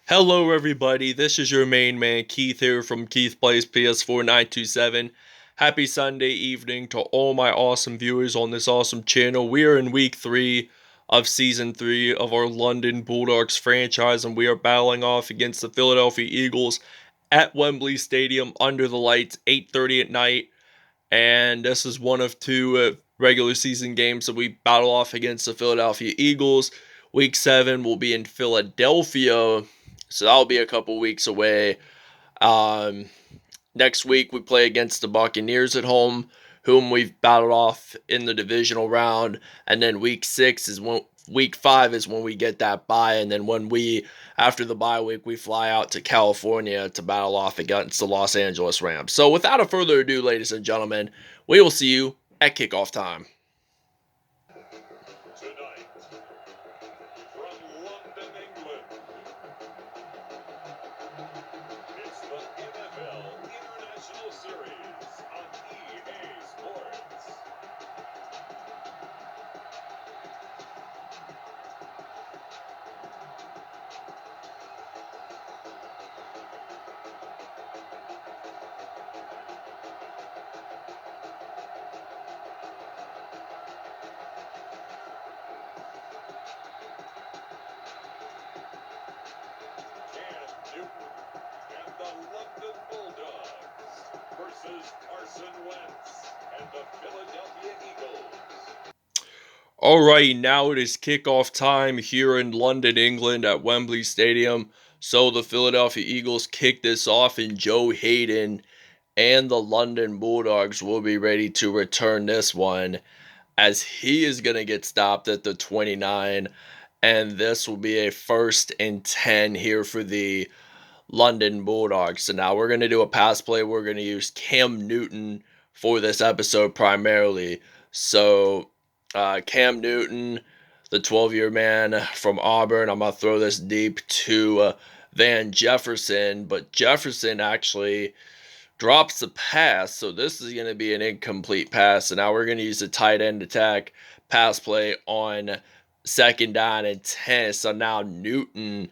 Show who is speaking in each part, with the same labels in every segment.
Speaker 1: Hello, everybody. This is your main man, Keith, here from Keith Plays PS4 927. Happy Sunday evening to all my awesome viewers on this awesome channel. We are in week 3 of season 3 of our London Bulldogs franchise, and we are battling off against the Philadelphia Eagles at Wembley Stadium under the lights, 8:30 at night. And this is one of two regular season games that we battle off against the Philadelphia Eagles. Week 7 will be in Philadelphia, so that'll be a couple weeks away. Um, Next week we play against the Buccaneers at home, whom we've battled off in the divisional round, and then week 5 is when we get that bye, and then after the bye week, we fly out to California to battle off against the Los Angeles Rams. So without a further ado, ladies and gentlemen, we will see you at kickoff time.
Speaker 2: Tonight, from London, England, it's the NFL International Series on EA Sports. Newton and the London Bulldogs versus Carson Wentz and the Philadelphia Eagles.
Speaker 1: Alright, now it is kickoff time here in London, England at Wembley Stadium. So the Philadelphia Eagles kick this off, and Joe Hayden and the London Bulldogs will be ready to return this one, as he is going to get stopped at the 29, and this will be a 1st and 10 here for the London Bulldogs. So now we're going to do a pass play. We're going to use Cam Newton for this episode primarily. So Cam Newton, the 12-year man from Auburn, I'm going to throw this deep to Van Jefferson, but Jefferson actually drops the pass, so this is going to be an incomplete pass. So now we're going to use a tight end attack pass play on 2nd down and 10. So now Newton,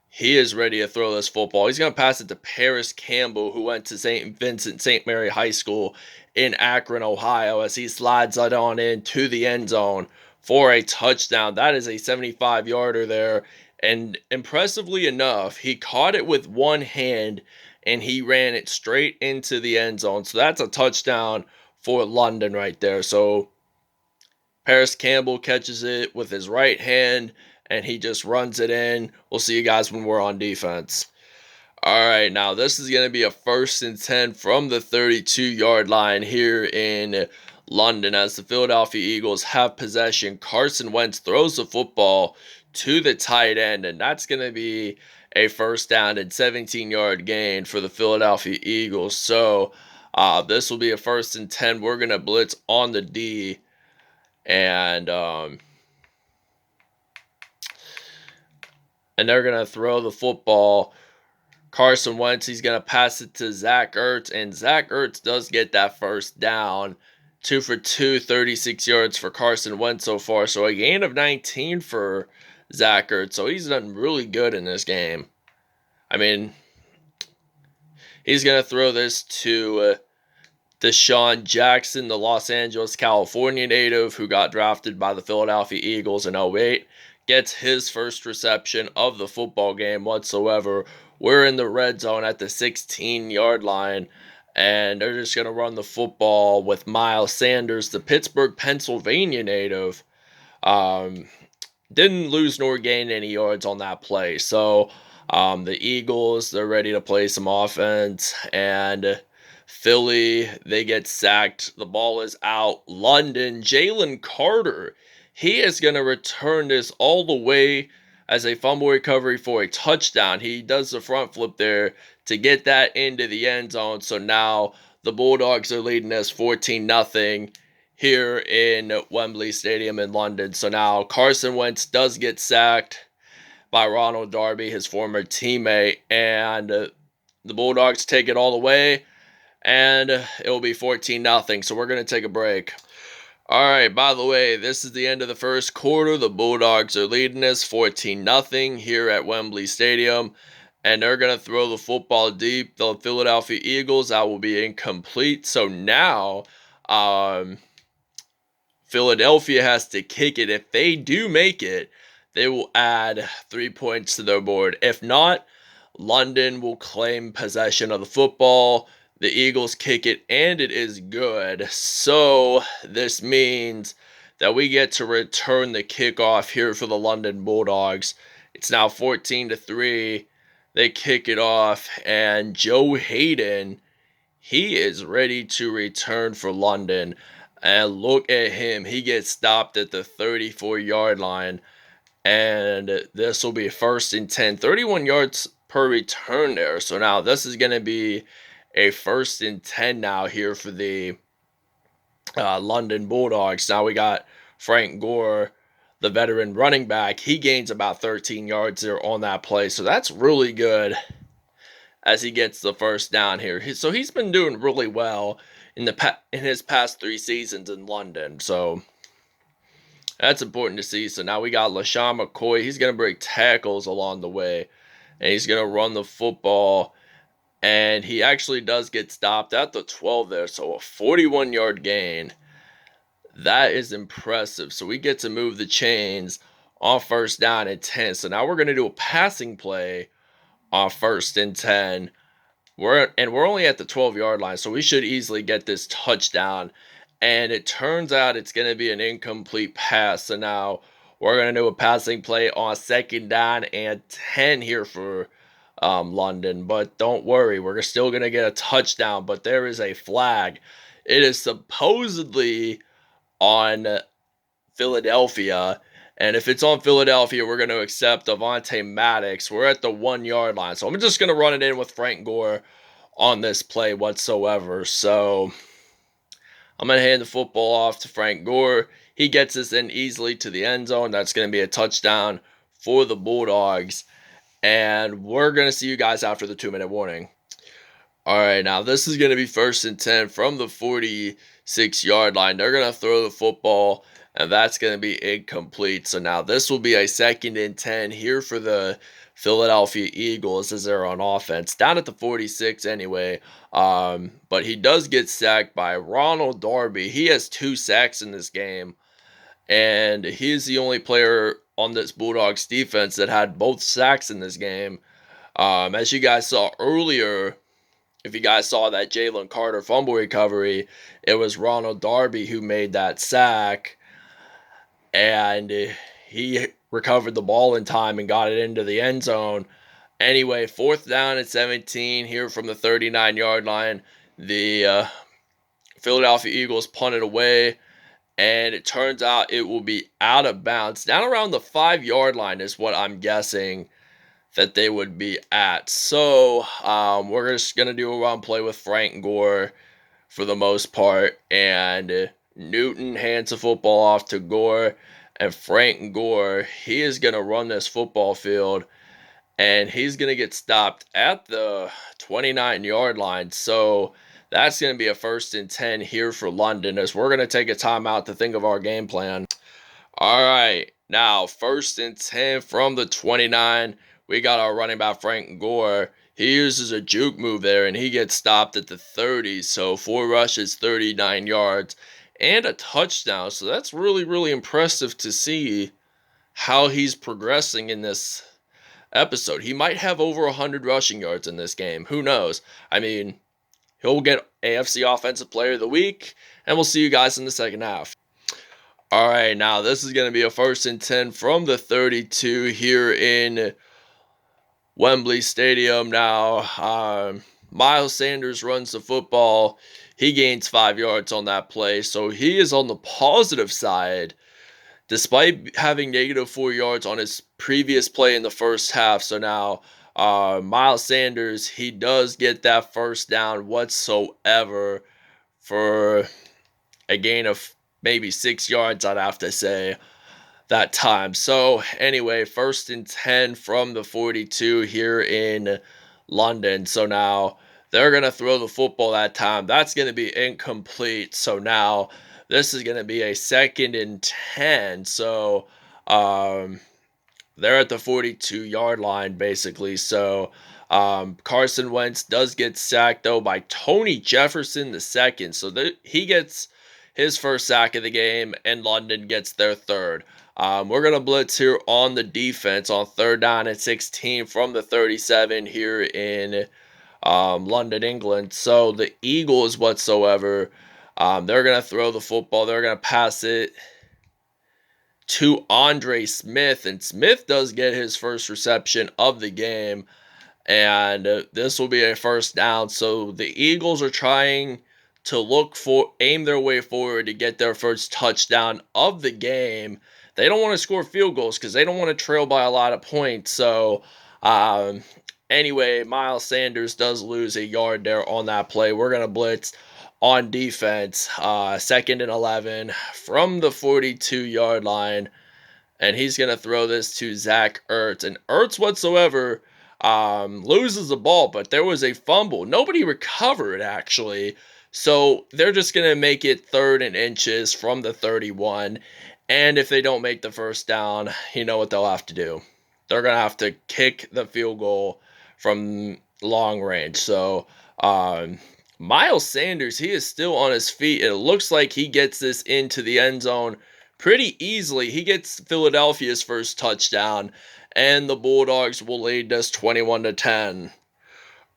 Speaker 1: he is ready to throw this football. He's going to pass it to Paris Campbell, who went to St. Vincent St. Mary High School in Akron, Ohio, as he slides it on into the end zone for a touchdown. That is a 75-yarder there, and impressively enough, he caught it with one hand and he ran it straight into the end zone. So that's a touchdown for London right there. So Paris Campbell catches it with his right hand, and he just runs it in. We'll see you guys when we're on defense. All right, now this is going to be a 1st and 10 from the 32-yard line here in London, as the Philadelphia Eagles have possession. Carson Wentz throws the football to the tight end, and that's going to be a 1st down and 17-yard gain for the Philadelphia Eagles. So this will be a 1st and 10. We're going to blitz on the D, and they're going to throw the football. Carson Wentz, he's going to pass it to Zach Ertz, and Zach Ertz does get that 1st down. 2 for 2, 36 yards for Carson Wentz so far. So a gain of 19 for Zach Ertz. So he's done really good in this game. I mean, he's going to throw this to Deshaun Jackson, the Los Angeles, California native who got drafted by the Philadelphia Eagles in 2008. Gets his 1st reception of the football game whatsoever. We're in the red zone at the 16-yard line, and they're just going to run the football with Miles Sanders, the Pittsburgh, Pennsylvania native. Didn't lose nor gain any yards on that play. So the Eagles, they're ready to play some offense, and Philly, they get sacked. The ball is out. London, Jalen Carter, he is going to return this all the way as a fumble recovery for a touchdown. He does the front flip there to get that into the end zone. So now the Bulldogs are leading us 14-0 here in Wembley Stadium in London. So now Carson Wentz does get sacked by Ronald Darby, his former teammate, and the Bulldogs take it all the way, and it will be 14-0. So we're going to take a break. All right, by the way, this is the end of the first quarter. The Bulldogs are leading us 14-0 here at Wembley Stadium, and they're going to throw the football deep. The Philadelphia Eagles, that will be incomplete. So now, Philadelphia has to kick it. If they do make it, they will add 3 points to their board. If not, London will claim possession of the football. The Eagles kick it, and it is good. So this means that we get to return the kickoff here for the London Bulldogs. It's now 14-3. They kick it off, and Joe Hayden, he is ready to return for London. And look at him. He gets stopped at the 34-yard line. And this will be 1st and 10. 31 yards per return there. So now this is going to be a 1st and 10 now here for the London Bulldogs. Now we got Frank Gore, the veteran running back. He gains about 13 yards there on that play. So that's really good as he gets the first down here. So he's been doing really well in his past 3 seasons in London. So that's important to see. So now we got Lashawn Mccoy. He's going to break tackles along the way, and he's going to run the football. And he actually does get stopped at the 12 there. So a 41-yard gain. That is impressive. So we get to move the chains on 1st down and 10. So now we're going to do a passing play on 1st and 10. We're only at the 12-yard line, so we should easily get this touchdown. And it turns out it's going to be an incomplete pass. So now we're going to do a passing play on 2nd down and 10 here for London. But don't worry, we're still going to get a touchdown. But there is a flag. It is supposedly on Philadelphia. And if it's on Philadelphia, we're going to accept Avonte Maddox. We're at the 1-yard line. So I'm just going to run it in with Frank Gore on this play whatsoever. So I'm going to hand the football off to Frank Gore. He gets us in easily to the end zone. That's going to be a touchdown for the Bulldogs. And we're going to see you guys after the 2-minute warning. All right, now this is going to be 1st and 10 from the 46-yard line. They're going to throw the football, and that's going to be incomplete. So now this will be a 2nd and 10 here for the Philadelphia Eagles as they're on offense. Down at the 46 anyway. But he does get sacked by Ronald Darby. He has 2 sacks in this game. And he's the only player on this Bulldogs defense that had both sacks in this game. As you guys saw earlier, if you guys saw that Jalen Carter fumble recovery, it was Ronald Darby who made that sack. And he recovered the ball in time and got it into the end zone. Anyway, 4th down and 17 here from the 39-yard line. The Philadelphia Eagles punted away, and it turns out it will be out of bounds. Down around the 5-yard line is what I'm guessing that they would be at. So we're just going to do a run play with Frank Gore for the most part. And Newton hands the football off to Gore. And Frank Gore, he is going to run this football field. And he's going to get stopped at the 29-yard line. So that's going to be a 1st and 10 here for London, as we're going to take a timeout to think of our game plan. All right, now 1st and 10 from the 29. We got our running back Frank Gore. He uses a juke move there, and he gets stopped at the 30. So 4 rushes, 39 yards, and a touchdown. So that's really, really impressive to see how he's progressing in this episode. He might have over 100 rushing yards in this game. Who knows? I mean, he'll get AFC Offensive Player of the Week, and we'll see you guys in the second half. All right, now this is going to be a 1st and 10 from the 32 here in Wembley Stadium. Now, Miles Sanders runs the football. He gains 5 yards on that play, so he is on the positive side, despite having negative 4 yards on his previous play in the first half. So now, Miles Sanders, he does get that first down whatsoever for a gain of maybe 6 yards, I'd have to say, that time. So anyway, 1st and 10 from the 42 here in London. So now they're going to throw the football that time. That's going to be incomplete. So now this is going to be a 2nd and 10. So they're at the 42-yard line, basically. So Carson Wentz does get sacked, though, by Tony Jefferson II. So he gets his first sack of the game, and London gets their third. We're going to blitz here on the defense on 3rd down and 16 from the 37 here in London, England. So the Eagles whatsoever, they're going to throw the football. They're going to pass it to Andre Smith, and Smith does get his first reception of the game, and this will be a 1st down. So the Eagles are trying to aim their way forward to get their first touchdown of the game. They don't want to score field goals because they don't want to trail by a lot of points. So anyway, Miles Sanders does lose a yard there on that play. We're going to blitz on defense, 2nd and 11 from the 42-yard line, and he's going to throw this to Zach Ertz. And Ertz whatsoever loses the ball, but there was a fumble. Nobody recovered, actually. So they're just going to make it 3rd and inches from the 31. And if they don't make the 1st down, you know what they'll have to do. They're going to have to kick the field goal from long range. So Miles Sanders, he is still on his feet. It looks like he gets this into the end zone pretty easily. He gets Philadelphia's first touchdown, and the Bulldogs will lead this 21-10.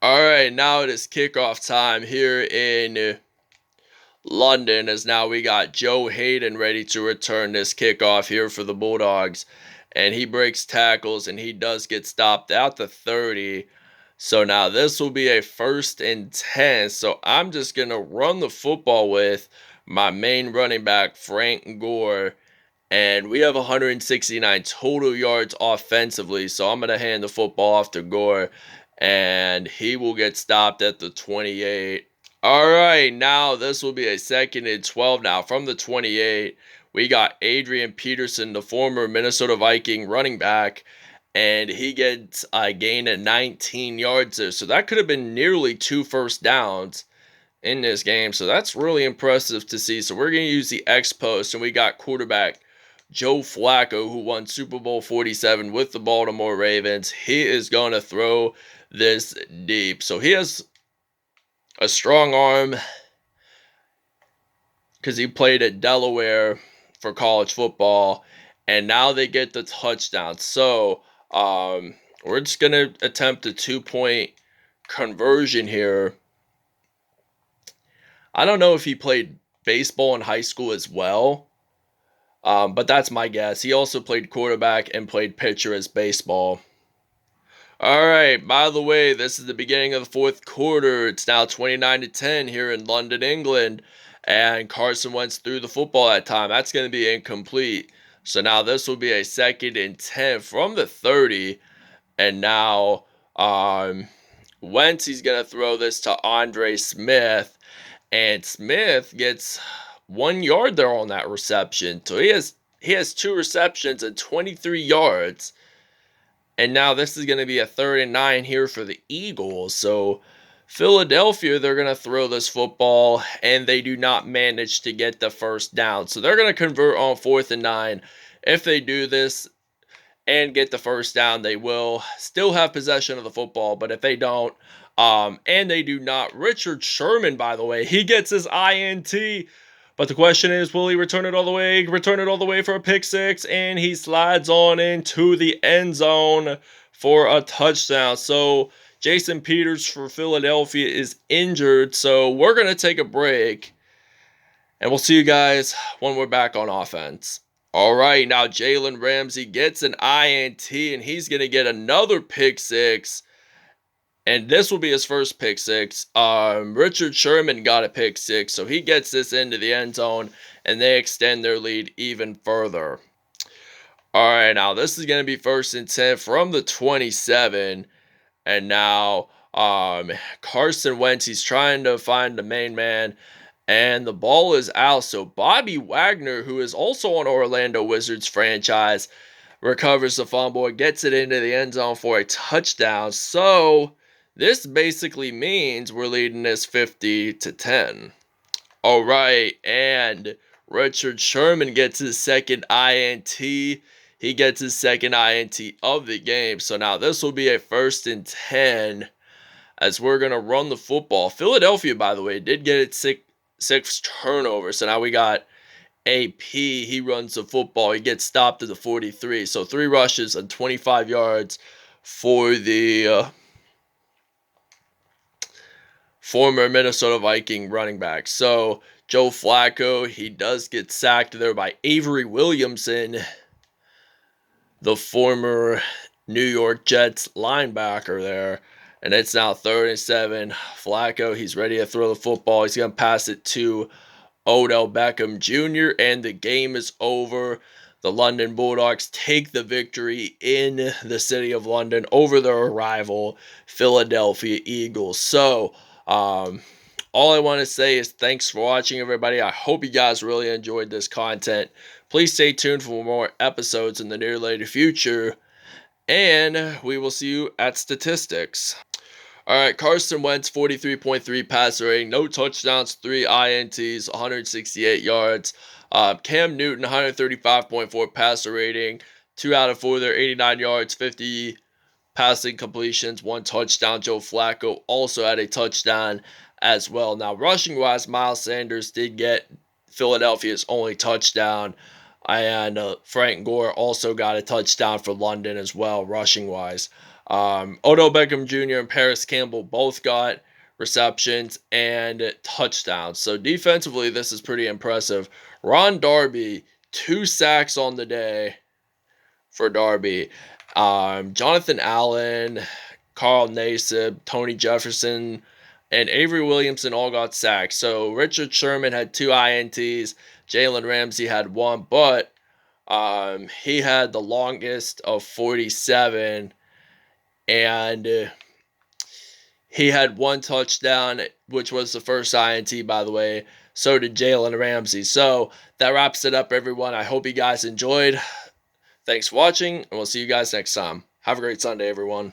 Speaker 1: All right, now it is kickoff time here in London, as now we got Joe Hayden ready to return this kickoff here for the Bulldogs, and he breaks tackles, and he does get stopped at the 30. So now this will be a 1st and 10. So I'm just going to run the football with my main running back, Frank Gore. And we have 169 total yards offensively. So I'm going to hand the football off to Gore, and he will get stopped at the 28. All right, now this will be a 2nd and 12 now from the 28. We got Adrian Peterson, the former Minnesota Viking running back, and he gets a gain of 19 yards there. So that could have been nearly 2 1st downs in this game. So that's really impressive to see. So we're going to use the X post, and we got quarterback Joe Flacco, who won Super Bowl 47 with the Baltimore Ravens. He is going to throw this deep. So he has a strong arm because he played at Delaware for college football, and now they get the touchdown. So we're just going to attempt a 2-point conversion here. I don't know if he played baseball in high school as well, but that's my guess. He also played quarterback and played pitcher as baseball. All right, by the way, this is the beginning of the 4th quarter. It's now 29-10 here in London, England, and Carson Wentz threw the football that time. That's going to be incomplete. So now this will be a 2nd and 10 from the 30. And now Wentz, he's going to throw this to Andre Smith. And Smith gets 1 yard there on that reception. So he has 2 receptions and 23 yards. And now this is going to be a 3rd and 9 here for the Eagles. So Philadelphia, they're going to throw this football, and they do not manage to get the 1st down. So they're going to convert on 4th and 9. If they do this and get the 1st down, they will still have possession of the football. But if they don't, and they do not, Richard Sherman, by the way, he gets his INT. But the question is, will he return it all the way? Return it all the way for a pick 6, and he slides on into the end zone for a touchdown. So Jason Peters for Philadelphia is injured, so we're going to take a break, and we'll see you guys when we're back on offense. All right, now Jalen Ramsey gets an INT, and he's going to get another pick 6. And this will be his first pick 6. Richard Sherman got a pick 6, so he gets this into the end zone, and they extend their lead even further. All right, now this is going to be 1st and 10 from the 27. And now Carson Wentz, he's trying to find the main man, and the ball is out. So Bobby Wagner, who is also on Orlando Wizards franchise, recovers the fumble and gets it into the end zone for a touchdown. So this basically means we're leading this 50-10. All right, and Richard Sherman gets his second INT. He gets his second INT of the game. So now this will be a 1st and 10 as we're going to run the football. Philadelphia, by the way, did get its sixth turnover. So now we got AP. He runs the football. He gets stopped at the 43. So 3 rushes and 25 yards for the former Minnesota Viking running back. So Joe Flacco, he does get sacked there by Avery Williamson, the former New York Jets linebacker there. And it's now 3rd and 7. Flacco, he's ready to throw the football. He's going to pass it to Odell Beckham Jr. And the game is over. The London Bulldogs take the victory in the city of London over their rival Philadelphia Eagles. So, all I want to say is thanks for watching, everybody. I hope you guys really enjoyed this content. Please stay tuned for more episodes in the near later future, and we will see you at statistics. All right, Carson Wentz, 43.3 passer rating, no touchdowns, 3 INTs, 168 yards. Cam Newton, 135.4 passer rating, 2 out of 4 there, 89 yards, 50 passing completions, 1 touchdown. Joe Flacco also had a touchdown as well. Now, rushing-wise, Miles Sanders did get Philadelphia's only touchdown, and Frank Gore also got a touchdown for London as well, rushing-wise. Odell Beckham Jr. and Paris Campbell both got receptions and touchdowns. So defensively, this is pretty impressive. Ron Darby, 2 sacks on the day for Darby. Jonathan Allen, Carl Nassib, Tony Jefferson, and Avery Williamson all got sacked. So Richard Sherman had 2 INTs. Jalen Ramsey had 1, but he had the longest of 47, and he had 1 touchdown, which was the first INT, by the way. So did Jalen Ramsey. So that wraps it up, everyone. I hope you guys enjoyed. Thanks for watching, and we'll see you guys next time. Have a great Sunday, everyone.